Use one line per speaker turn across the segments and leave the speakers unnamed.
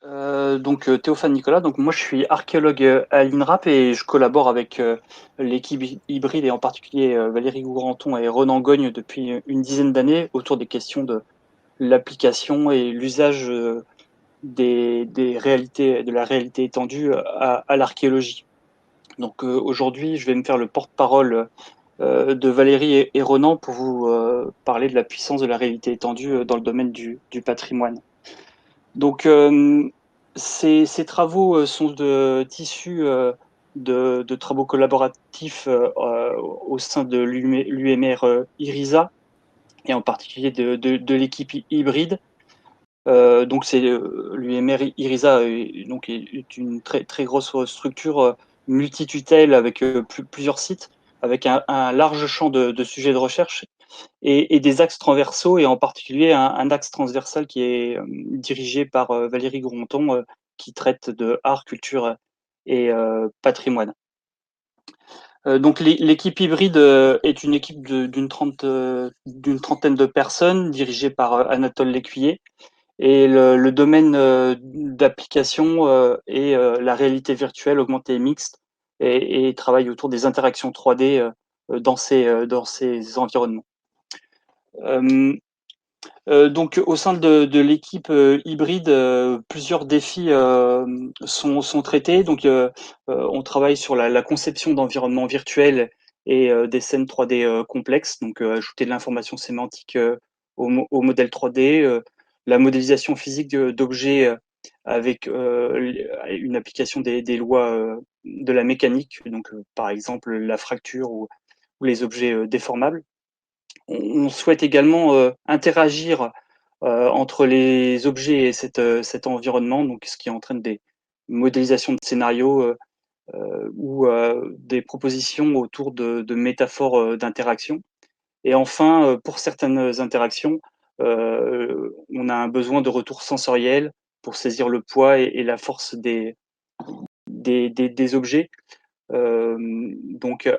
Théophane Nicolas, donc moi je suis archéologue à l'INRAP et je collabore avec l'équipe hybride et en particulier Valérie Gouranton et Ronan Gogne depuis une dizaine d'années autour des questions de l'application et l'usage des réalités, de la réalité étendue à l'archéologie. Aujourd'hui, je vais me faire le porte-parole de Valérie et Ronan pour vous parler de la puissance de la réalité étendue dans le domaine du patrimoine. Donc, ces travaux sont issus de travaux collaboratifs au sein de l'UMR IRISA et en particulier de l'équipe hybride. L'UMR IRISA est une très grosse structure multitutelle avec plusieurs sites, avec un large champ de sujets de recherche et des axes transversaux, et en particulier un axe transversal qui est dirigé par Valérie Gouranton, qui traite de art, culture et patrimoine. L'équipe hybride est une équipe d'une trentaine de personnes dirigée par Anatole Lécuyer. Et le domaine d'application est la réalité virtuelle augmentée et mixte et travaille autour des interactions 3D dans ces environnements. Euh, Au sein de l'équipe hybride, plusieurs défis sont traités. On travaille sur la conception d'environnements virtuels et des scènes 3D complexes. Ajouter de l'information sémantique au modèle 3D, la modélisation physique d'objets avec une application des lois de la mécanique, par exemple la fracture ou les objets déformables. On souhaite également interagir entre les objets et cet environnement, donc ce qui entraîne des modélisations de scénarios ou des propositions autour de métaphores d'interaction. Et enfin, pour certaines interactions, on a un besoin de retour sensoriel pour saisir le poids et la force des objets,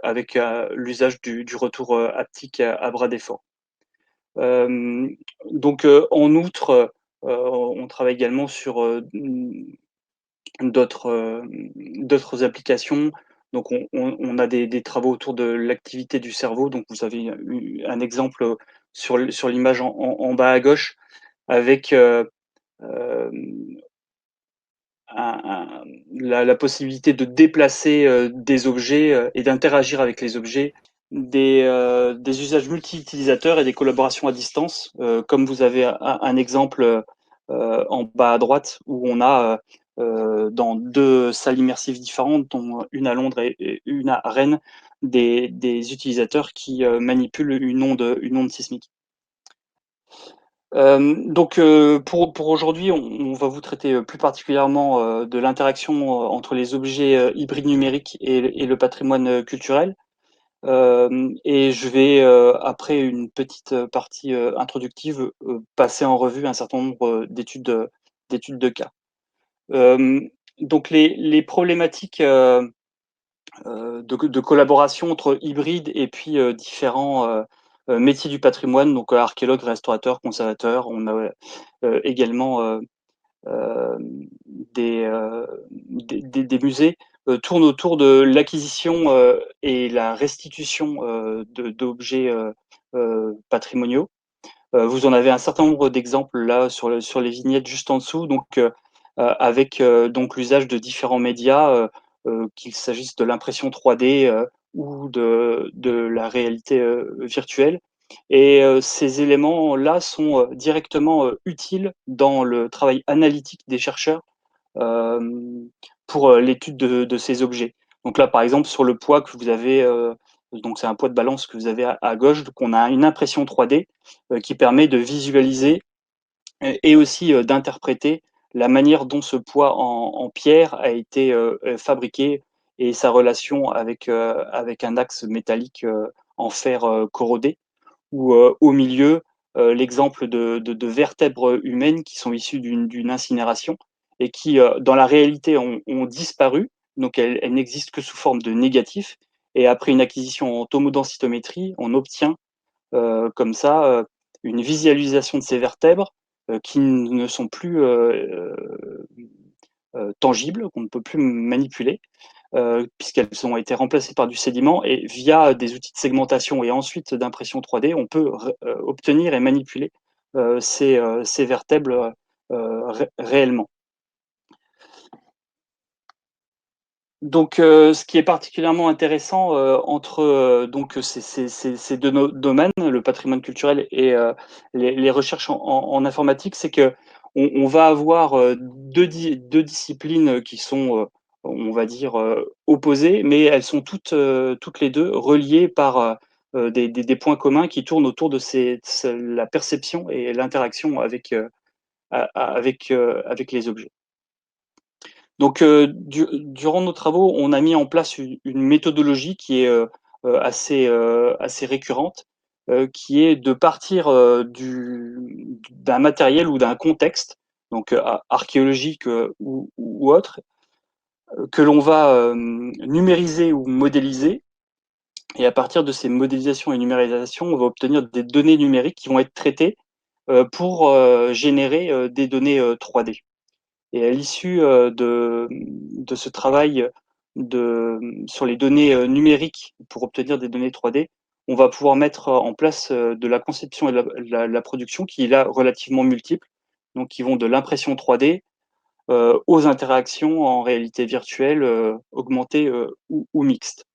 avec l'usage du retour haptique à bras d'effort. En outre, on travaille également sur d'autres applications. On a des travaux autour de l'activité du cerveau. Donc, vous avez un exemple sur l'image en bas à gauche avec euh, la possibilité de déplacer des objets et d'interagir avec les objets, des usages multi-utilisateurs et des collaborations à distance, comme vous avez un exemple en bas à droite où on a dans deux salles immersives différentes, dont une à Londres et une à Rennes, des utilisateurs qui manipulent une onde sismique. Pour aujourd'hui, on va vous traiter plus particulièrement de l'interaction entre les objets hybrides numériques et le patrimoine culturel. Et je vais, après une petite partie introductive, passer en revue un certain nombre d'études de cas. Euh, les problématiques de collaboration entre hybrides et puis différents métiers du patrimoine, donc archéologue, restaurateur, conservateur. On a également euh, des musées tournent autour de l'acquisition et la restitution d'objets patrimoniaux. Vous en avez un certain nombre d'exemples là sur les vignettes juste en dessous, avec l'usage de différents médias, qu'il s'agisse de l'impression 3D ou de la réalité virtuelle. Et ces éléments-là sont directement utiles dans le travail analytique des chercheurs euh, pour l'étude de ces objets. Donc là, par exemple, sur le poids que vous avez, c'est un poids de balance que vous avez à gauche, donc on a une impression 3D qui permet de visualiser et aussi d'interpréter la manière dont ce poids en pierre a été fabriqué et sa relation avec un axe métallique en fer corrodé, ou au milieu, l'exemple de vertèbres humaines qui sont issues d'une incinération et qui, dans la réalité, ont disparu. Donc, elles n'existent que sous forme de négatif. Et après une acquisition en tomodensitométrie, on obtient comme ça une visualisation de ces vertèbres qui ne sont plus tangibles, qu'on ne peut plus manipuler, puisqu'elles ont été remplacées par du sédiment et via des outils de segmentation et ensuite d'impression 3D, on peut obtenir et manipuler ces vertèbres réellement. Donc, ce qui est particulièrement intéressant, entre, donc ces 2 domaines, le patrimoine culturel et les recherches en informatique, c'est qu'on va avoir, 2 disciplines qui sont, on va dire, opposées, mais elles sont toutes les 2 reliées par, des points communs qui tournent autour de la perception et l'interaction avec les objets. Donc, durant nos travaux, on a mis en place une méthodologie qui est, assez récurrente, qui est de partir, d'un matériel ou d'un contexte, donc, archéologique, ou autre, que l'on va, numériser ou modéliser et à partir de ces modélisations et numérisations, on va obtenir des données numériques qui vont être traitées, pour, générer, des données, 3D. Et à l'issue, de ce travail sur les données, numériques pour obtenir des données 3D, on va pouvoir mettre en place, de la conception et de la production qui est là relativement multiple. Donc qui vont de l'impression 3D, aux interactions en réalité virtuelle, augmentée, ou mixte.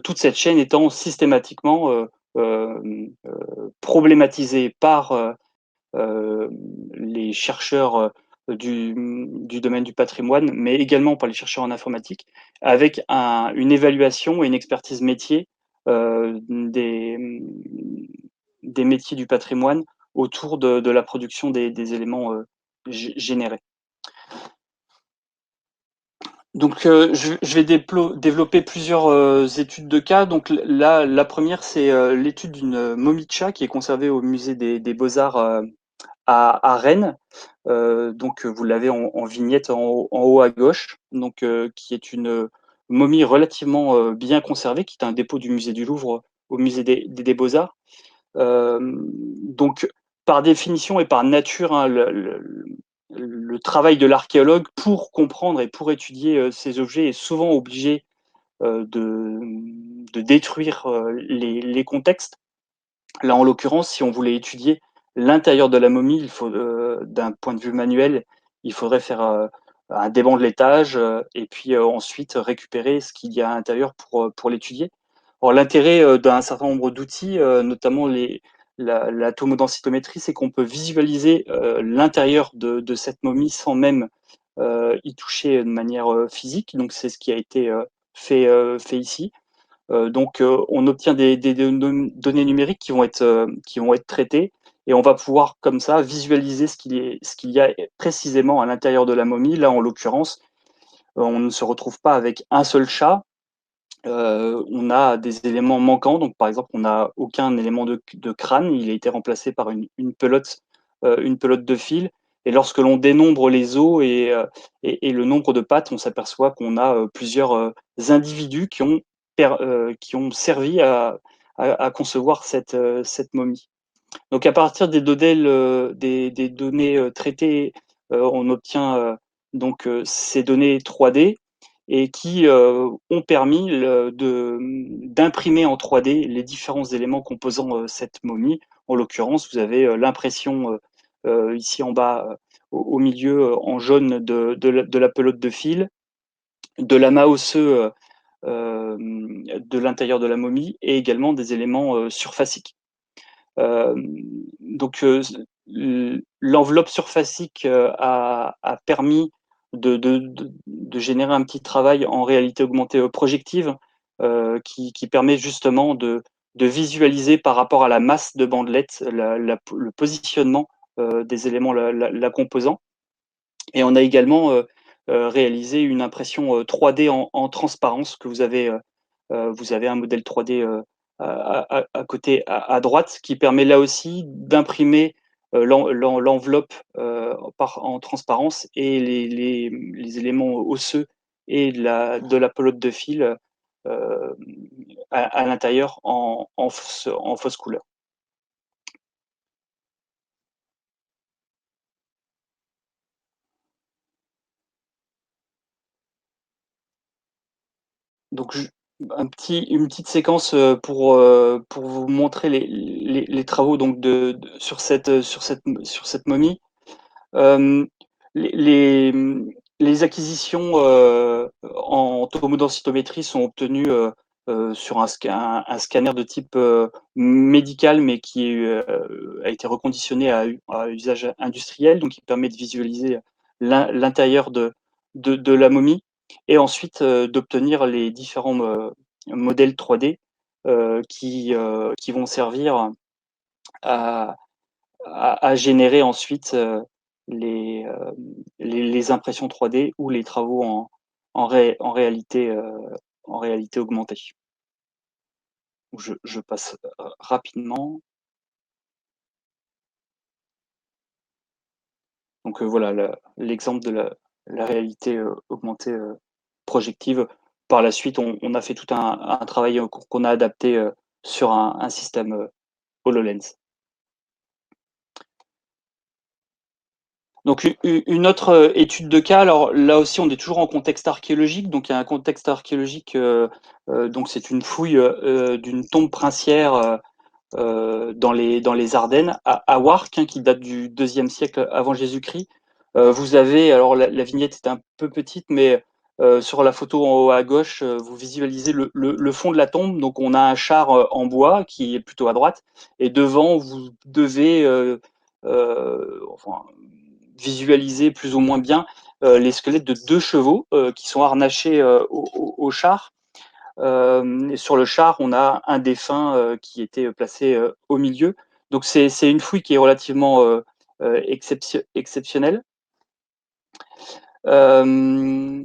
Toute cette chaîne étant systématiquement, problématisée par, les chercheurs, du domaine du patrimoine, mais également par les chercheurs en informatique, avec une évaluation et une expertise métier, des métiers du patrimoine autour de la production des éléments, générés. Donc, je vais développer plusieurs, études de cas. Donc la première, c'est, l'étude d'une momie de chat qui est conservée au musée des beaux-arts, à Rennes. Donc, vous l'avez en vignette en haut à gauche, donc, qui est une momie relativement, bien conservée, qui est un dépôt du musée du Louvre au musée des Beaux-Arts. Donc, par définition et par nature, hein, le travail de l'archéologue pour comprendre et pour étudier, ces objets est souvent obligé, de détruire, les contextes. Là, en l'occurrence, si on voulait étudier l'intérieur de la momie, d'un point de vue manuel, il faudrait faire, un débandelettage, et puis, ensuite récupérer ce qu'il y a à l'intérieur pour l'étudier. Alors l'intérêt, d'un certain nombre d'outils, notamment la tomodensitométrie, c'est qu'on peut visualiser, l'intérieur de cette momie sans même, y toucher de manière, physique. Donc c'est ce qui a été, fait ici. Donc, on obtient des données numériques qui vont être traitées et on va pouvoir comme ça visualiser ce qu'il y a précisément à l'intérieur de la momie. Là, en l'occurrence, on ne se retrouve pas avec un seul chat, on a des éléments manquants. Donc par exemple, on n'a aucun élément de crâne, il a été remplacé par une pelote de fil et lorsque l'on dénombre les os et le nombre de pattes, on s'aperçoit qu'on a, plusieurs, individus qui ont servi à concevoir cette momie. Donc à partir des données, traitées, on obtient, donc ces données 3D et qui, ont permis d'imprimer en 3D les différents éléments composant, cette momie. En l'occurrence, vous avez, l'impression, ici en bas, au milieu, en jaune de la pelote de fil, de l'amas osseux, de l'intérieur de la momie et également des éléments, surfaciques. Donc, l'enveloppe surfacique, a permis de générer un petit travail en réalité augmentée, projective, qui permet justement de visualiser par rapport à la masse de bandelettes le positionnement, des éléments la composant. Et on a également, réalisé une impression, 3D en transparence que vous avez un modèle 3D, à côté à droite qui permet là aussi d'imprimer, l'enveloppe, en transparence et les éléments osseux et de la pelote de fil, à l'intérieur en fausse couleur. Donc une petite séquence pour vous montrer les travaux donc sur cette momie. Euh, les, les, les acquisitions en tomodensitométrie sont obtenues sur un scanner de type médical, mais qui a été reconditionné à usage industriel, donc il permet de visualiser l'intérieur de la momie et ensuite d'obtenir les différents modèles 3D qui vont servir à, à générer ensuite les, euh, les impressions 3D ou les travaux en réalité augmentée. Je passe rapidement. Donc voilà l'exemple de la réalité augmentée projective. Par la suite, on a fait tout un travail qu'on a adapté sur un système HoloLens. Donc une autre étude de cas, alors là aussi on est toujours en contexte archéologique, donc il y a un contexte archéologique, donc c'est une fouille d'une tombe princière dans les Ardennes, à Wark, hein, qui date du IIe siècle avant Jésus-Christ. Vous avez, alors la vignette est un peu petite, mais sur la photo en haut à gauche, vous visualisez le fond de la tombe. Donc on a un char en bois qui est plutôt à droite, et devant vous devez enfin, visualiser plus ou moins bien les squelettes de deux chevaux qui sont harnachés au char. Et sur le char, on a un défunt qui était placé au milieu. Donc c'est une fouille qui est relativement exceptionnelle, euh,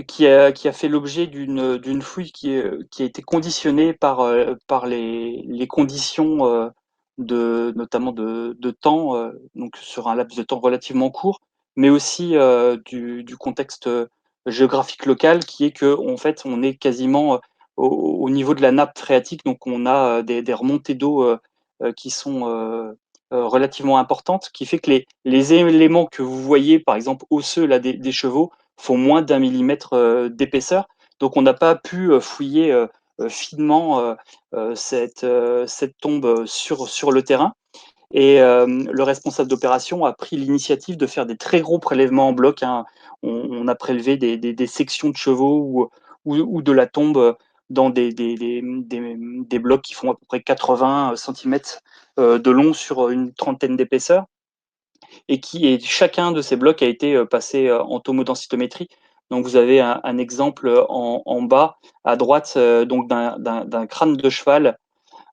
qui a fait l'objet d'une fouille qui a été conditionnée par les conditions notamment de temps, donc sur un laps de temps relativement court, mais aussi du contexte géographique local, qui est que en fait on est quasiment au niveau de la nappe phréatique, donc on a des remontées d'eau qui sont relativement importantes, qui fait que les éléments que vous voyez, par exemple osseux là, des chevaux, font moins d'un millimètre d'épaisseur. Donc on n'a pas pu fouiller finement cette tombe sur le terrain. Et le responsable d'opération a pris l'initiative de faire des très gros prélèvements en bloc, hein. On a prélevé des sections de chevaux ou de la tombe dans des blocs qui font à peu près 80 cm de long sur une trentaine d'épaisseur. Et chacun de ces blocs a été passé en tomodensitométrie. Donc vous avez un exemple en bas à droite donc d'un crâne de cheval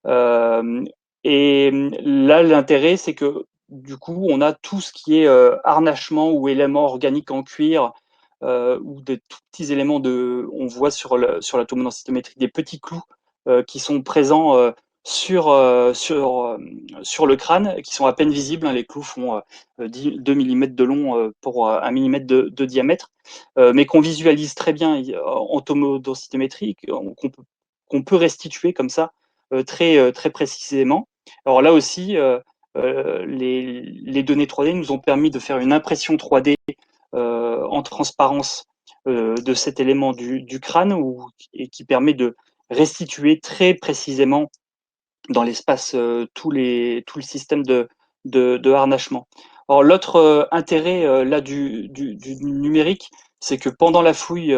euh, et là, l'intérêt, c'est que du coup, on a tout ce qui est harnachement ou éléments organiques en cuir ou des tout petits éléments on voit sur la tomodensitométrie des petits clous qui sont présents sur, euh, sur, euh, sur le crâne, qui sont à peine visibles, hein. Les clous font 2 mm de long pour 1 mm de diamètre, mais qu'on visualise très bien en tomodensitométrie, qu'on peut restituer comme ça très précisément. Alors là aussi, les données 3D nous ont permis de faire une impression 3D en transparence de cet élément du crâne et qui permet de restituer très précisément dans l'espace tout le système de harnachement. Alors l'autre intérêt là du numérique, c'est que pendant la fouille,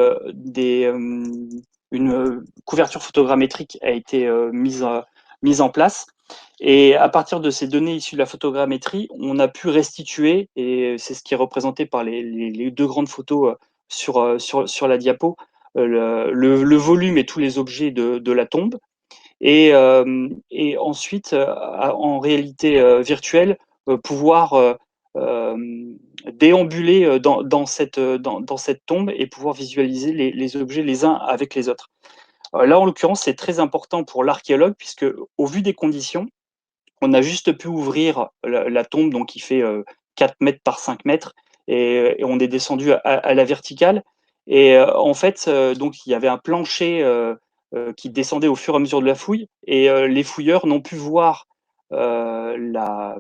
une couverture photogrammétrique a été mise en place. Et à partir de ces données issues de la photogrammétrie, on a pu restituer, et c'est ce qui est représenté par les deux grandes photos sur la diapo, le volume et tous les objets de la tombe. Et ensuite, en réalité virtuelle, pouvoir euh, déambuler dans cette tombe et pouvoir visualiser les objets les uns avec les autres. Là, en l'occurrence, c'est très important pour l'archéologue, puisque au vu des conditions, on a juste pu ouvrir la tombe, donc qui fait 4 mètres par 5 mètres, et on est descendu à la verticale. Et en fait, donc il y avait un plancher qui descendait au fur et à mesure de la fouille, et les fouilleurs n'ont pu voir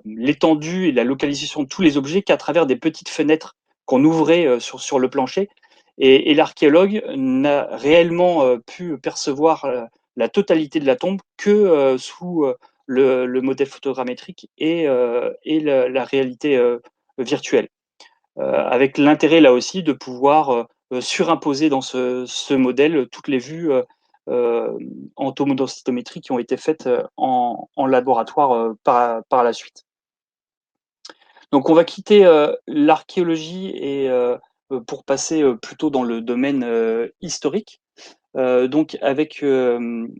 l'étendue et la localisation de tous les objets qu'à travers des petites fenêtres qu'on ouvrait sur le plancher. et l'archéologue n'a réellement pu percevoir la totalité de la tombe que sous le modèle photogrammétrique et la réalité virtuelle. Avec l'intérêt là aussi de pouvoir surimposer dans ce modèle toutes les vues en tomodensitométrie qui ont été faites en laboratoire par la suite. Donc on va quitter l'archéologie et pour passer plutôt dans le domaine historique. Donc avec une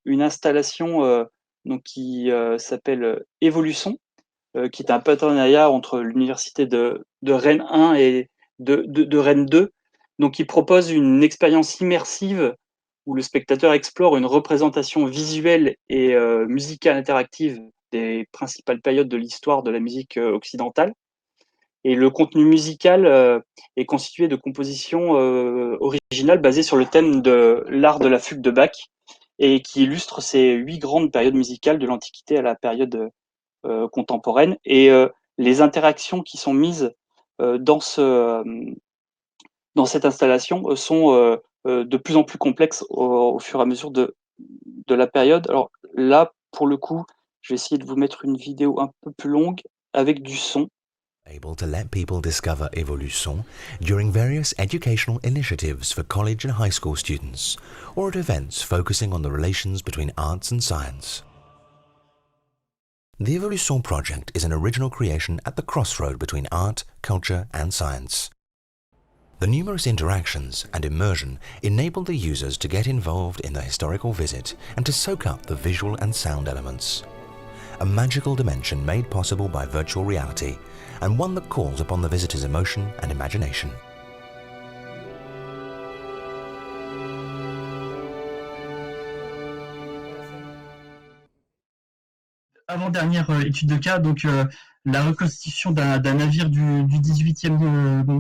installation donc qui s'appelle Evolution, qui est un partenariat entre l'université de Rennes 1 et de Rennes 2. Donc il propose une expérience immersive où le spectateur explore une représentation visuelle et musicale interactive des principales périodes de l'histoire de la musique occidentale. Et le contenu musical est constitué de compositions originales basées sur le thème de l'art de la fugue de Bach et qui illustre ces 8 grandes périodes musicales de l'Antiquité à la période contemporaine. Et les interactions qui sont mises dans cette installation sont de plus en plus complexes au fur et à mesure de la période. Alors là, pour le coup, je vais essayer de vous mettre une vidéo un peu plus longue avec du son.
Able to let people discover Evolution during various educational initiatives for college and high school students, or at events focusing on the relations between arts and science. The Evolution project is an original creation at the crossroad between art, culture and science. The numerous interactions and immersion enable the users to get involved in the historical visit and to soak up the visual and sound elements. A magical dimension made possible by virtual reality, and one that calls upon the visitor's emotion and imagination.
Avant-dernière étude de cas, donc la reconstitution d'un navire du XVIIIe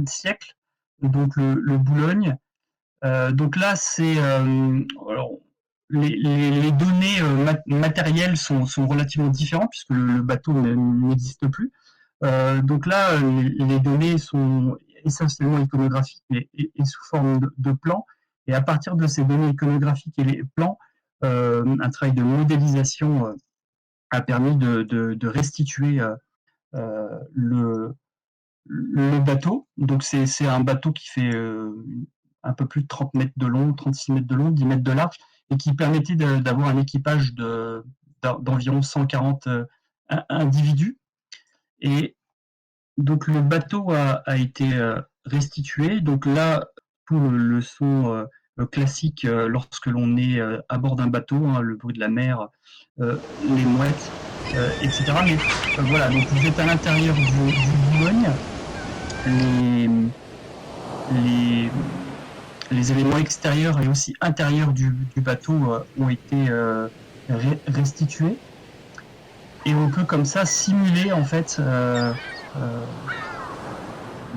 siècle, donc le Boulogne. Donc là, c'est les données matérielles sont relativement différentes puisque le bateau n'existe plus. Donc là, les données sont essentiellement iconographiques et sous forme de plans. Et à partir de ces données iconographiques et les plans, un travail de modélisation a permis de restituer le bateau. Donc c'est un bateau qui fait un peu plus de 30 mètres de long, 36 mètres de long, 10 mètres de large, et qui permettait d'avoir un équipage d'environ 140 individus. Et donc le bateau a été restitué. Donc là, tout le son classique lorsque l'on est à bord d'un bateau, hein, le bruit de la mer, les mouettes, etc. Mais voilà, donc vous êtes à l'intérieur du Boulogne. Les éléments extérieurs et aussi intérieurs du bateau ont été restitués. Et on peut comme ça simuler en fait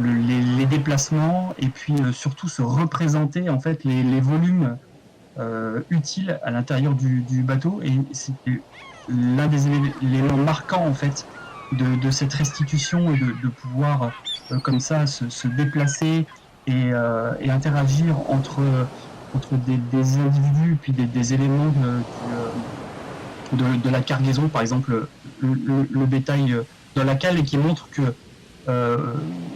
les déplacements et puis surtout se représenter en fait les volumes utiles à l'intérieur du bateau. Et c'était l'un des éléments marquants en fait de cette restitution et de pouvoir comme ça se déplacer et interagir entre des individus puis des éléments de la cargaison, par exemple le bétail dans la cale, et qui montre que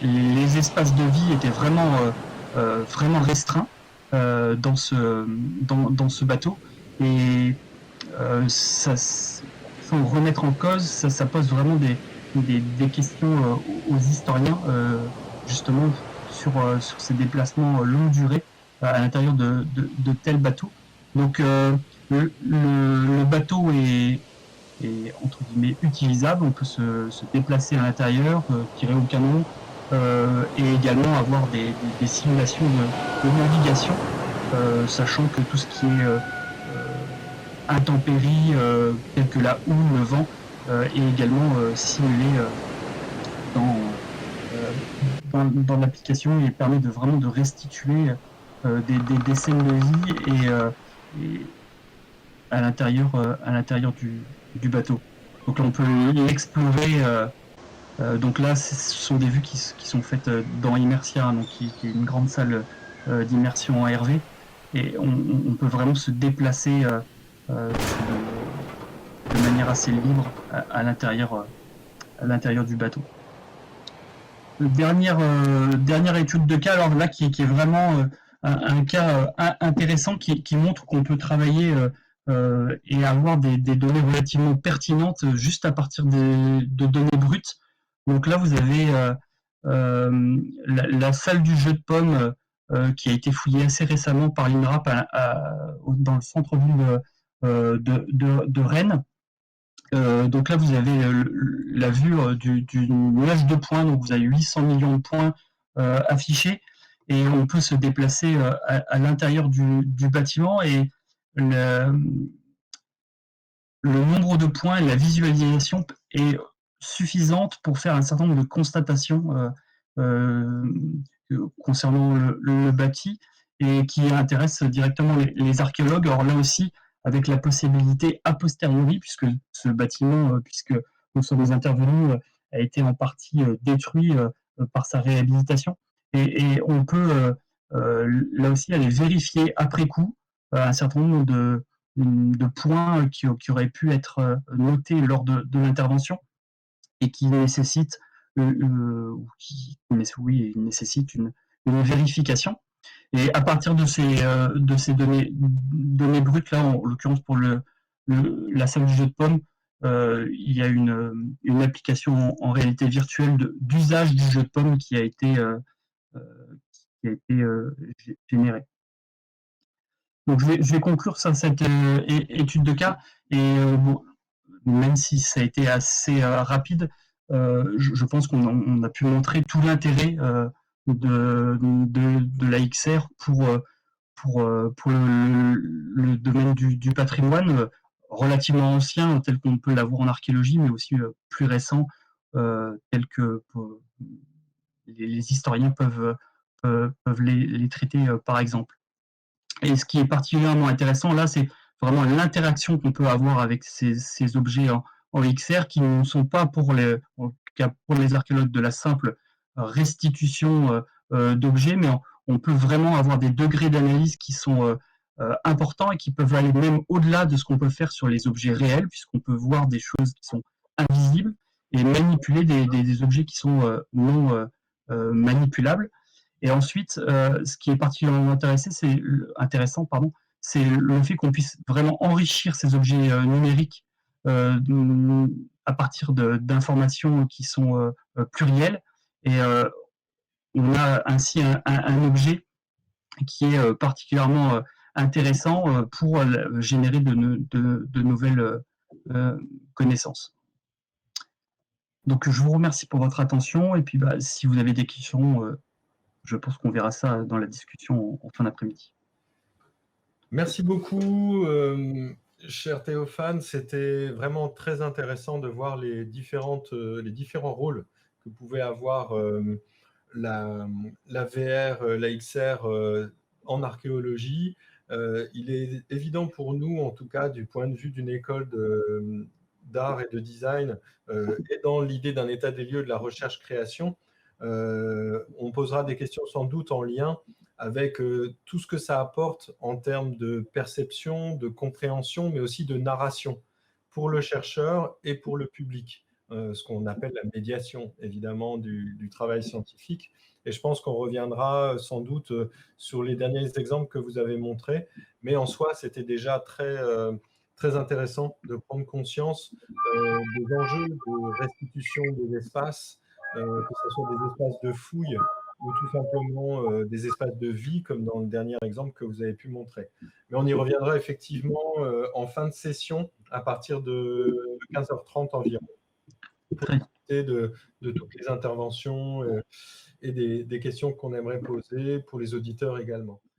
les espaces de vie étaient vraiment restreints dans ce bateau. Et ça, sans remettre en cause, ça pose vraiment des questions aux historiens, justement sur ces déplacements longue durée à l'intérieur de tels bateaux. Donc le bateau est entre guillemets utilisable, on peut se déplacer à l'intérieur, tirer au canon, et également avoir des simulations de navigation, sachant que tout ce qui est intempéries telles que la houle, le vent, est également simulé dans l'application, et permet vraiment de restituer des scènes de vie et à l'intérieur du bateau. Donc là, on peut l'explorer Donc là, ce sont des vues qui sont faites dans Immersia, donc qui est une grande salle d'immersion en RV, et on peut vraiment se déplacer de manière assez libre à l'intérieur du bateau. Dernière étude de cas, alors là, qui est vraiment un cas intéressant qui montre qu'on peut travailler et avoir des données relativement pertinentes juste à partir de données brutes. Donc là, vous avez la salle du jeu de pommes qui a été fouillée assez récemment par l'INRAP dans le centre-ville de Rennes. Donc là, vous avez la vue du nuage de points, donc vous avez 800 millions de points affichés, et on peut se déplacer à l'intérieur du bâtiment, et le, le nombre de points et la visualisation est suffisante pour faire un certain nombre de constatations concernant le bâti, et qui intéressent directement les archéologues. Alors là aussi, avec la possibilité a posteriori, puisque ce bâtiment, puisque nous sommes intervenus, a été en partie détruit par sa réhabilitation. Et on peut là aussi aller vérifier après coup un certain nombre de points qui auraient pu être notés lors de l'intervention, et qui nécessitent nécessite une vérification. Et à partir de ces données brutes là, en l'occurrence pour la salle du jeu de pommes, il y a une application en réalité virtuelle d'usage du jeu de pommes qui a été générée. Donc je vais conclure cette étude de cas, et bon, même si ça a été assez rapide, je pense qu'on a pu montrer tout l'intérêt de la XR pour le domaine du patrimoine relativement ancien, tel qu'on peut l'avoir en archéologie, mais aussi plus récent, tel que les historiens peuvent les traiter, par exemple. Et ce qui est particulièrement intéressant là, c'est vraiment l'interaction qu'on peut avoir avec ces objets en XR, qui ne sont pas pour les archéologues de la simple restitution d'objets, mais on peut vraiment avoir des degrés d'analyse qui sont importants, et qui peuvent aller même au-delà de ce qu'on peut faire sur les objets réels, puisqu'on peut voir des choses qui sont invisibles et manipuler des objets qui sont non manipulables. Et ensuite, ce qui est particulièrement intéressant, pardon, c'est le fait qu'on puisse vraiment enrichir ces objets numériques à partir d'informations qui sont plurielles. Et on a ainsi un objet qui est particulièrement intéressant pour générer de nouvelles connaissances. Donc, je vous remercie pour votre attention, et puis si vous avez des questions, je pense qu'on verra ça dans la discussion en fin d'après-midi.
Merci beaucoup, cher Théophane. C'était vraiment très intéressant de voir les différents rôles que pouvait avoir la VR, la XR en archéologie. Il est évident pour nous, en tout cas du point de vue d'une école d'art et de design, et dans l'idée d'un état des lieux de la recherche-création, on posera des questions sans doute en lien avec tout ce que ça apporte en termes de perception, de compréhension, mais aussi de narration pour le chercheur et pour le public, ce qu'on appelle la médiation, évidemment, du travail scientifique. Et je pense qu'on reviendra sans doute sur les derniers exemples que vous avez montrés, mais en soi, c'était déjà très intéressant de prendre conscience des enjeux de restitution des espaces, que ce soit des espaces de fouille ou tout simplement des espaces de vie, comme dans le dernier exemple que vous avez pu montrer. Mais on y reviendra effectivement en fin de session, à partir de 15h30 environ, pour discuter de toutes les interventions et des questions qu'on aimerait poser pour les auditeurs également.